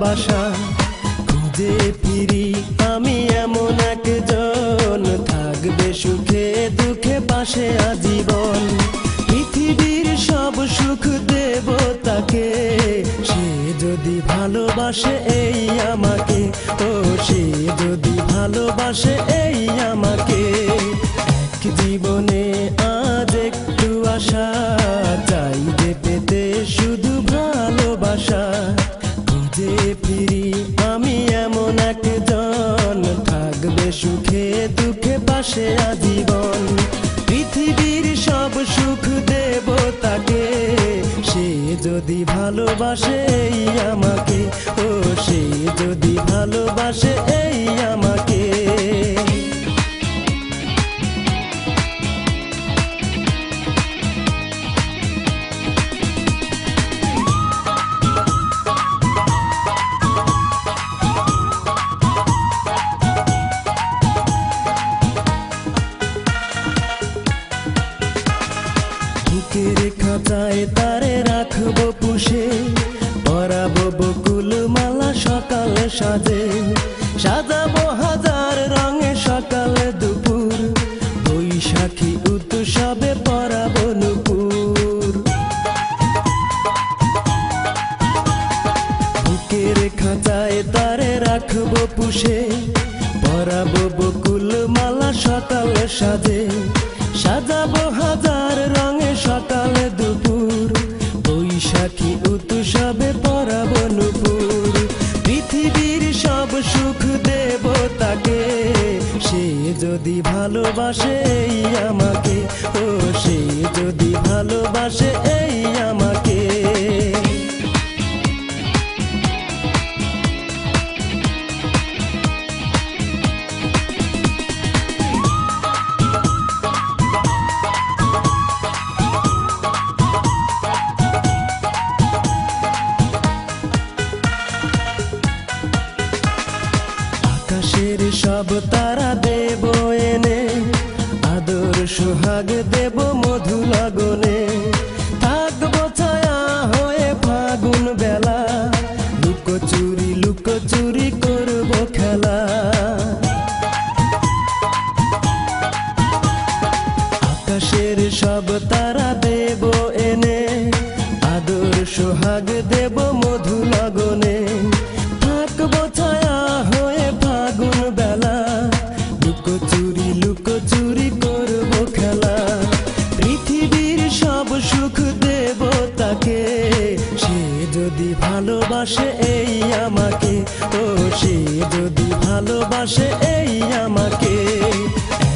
ভালোবাসা খুঁজে ফিরি আমি এমন একজন, থাকবে সুখে দুঃখে পাশে আজীবন। পৃথিবীর সব সুখ দেব তাকে, সে যদি ভালোবাসে এই আমাকে, ও সে যদি ভালোবাসে এই আমাকে। এক জীবনে আজ একটু আশা চাই যে পেতে শুধু ভালোবাসা। খুঁজে ফিরি আমি এমন একজন, থাকবে সুখে দুঃখে পাশে আজীবন। পৃথিবীর সব সুখ দেব তাকে, সে যদি ভালোবাসে এই আমাকে, ও সে যদি ভালোবাসে এই আমাকে। বুকের খাঁচায় তারে রাখবো পুষে, পরাবো বকুল মালা সকালে সাজে। সাজাবো হাজার রঙে সকালে দুপুর, বৈশাখী উৎসবে পরাবো নুপুর। বুকের খাঁচায় তারে রাখবো পুষে, পরাবো বকুল মালা সকালে সাজে। সাজাবো হাজার রঙে সকালে দুপুর, বৈশাখী উৎসবে পরাবো নুপুর। পৃথিবীর সব সুখ দেব তাকে, সে যদি ভালোবাসে এই আমাকে, ও সে যদি ভালোবাসে এই আমাকে। আকাশের সব তারা দেব এনে, আদর সোহাগ দেব মধু লগনে। থাকবো ছায়া হয়ে ফাগুন বেলা, লুকোচুরি করব খেলা। আকাশের সব তারা দেব এনে, আদর সোহাগ দেব মধু লগনে। থাকবো ছায়া হয়ে ফাগুন বেলা, লুকোচুরি করব খেলা। পৃথিবীর সব সুখ দেব তাকে, সে যদি ভালোবাসে এই আমাকে, ও সে যদি ভালোবাসে এই আমাকে।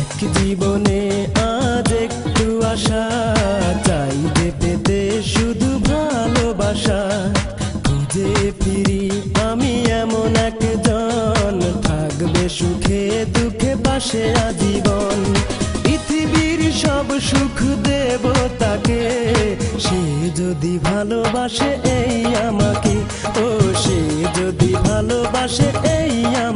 এক জীবনে আজ একটু আশা চাই যে পেতে শুধু ভালোবাসা। খুঁজে ফিরি আমি এমন একজন, থাকবে সুখে দুঃখে পাশে আজীবন। পৃথিবীর সব সুখ দেব তাকে, সে যদি ভালোবাসে এই আমাকে, ও সে যদি ভালোবাসে এই আমাকে।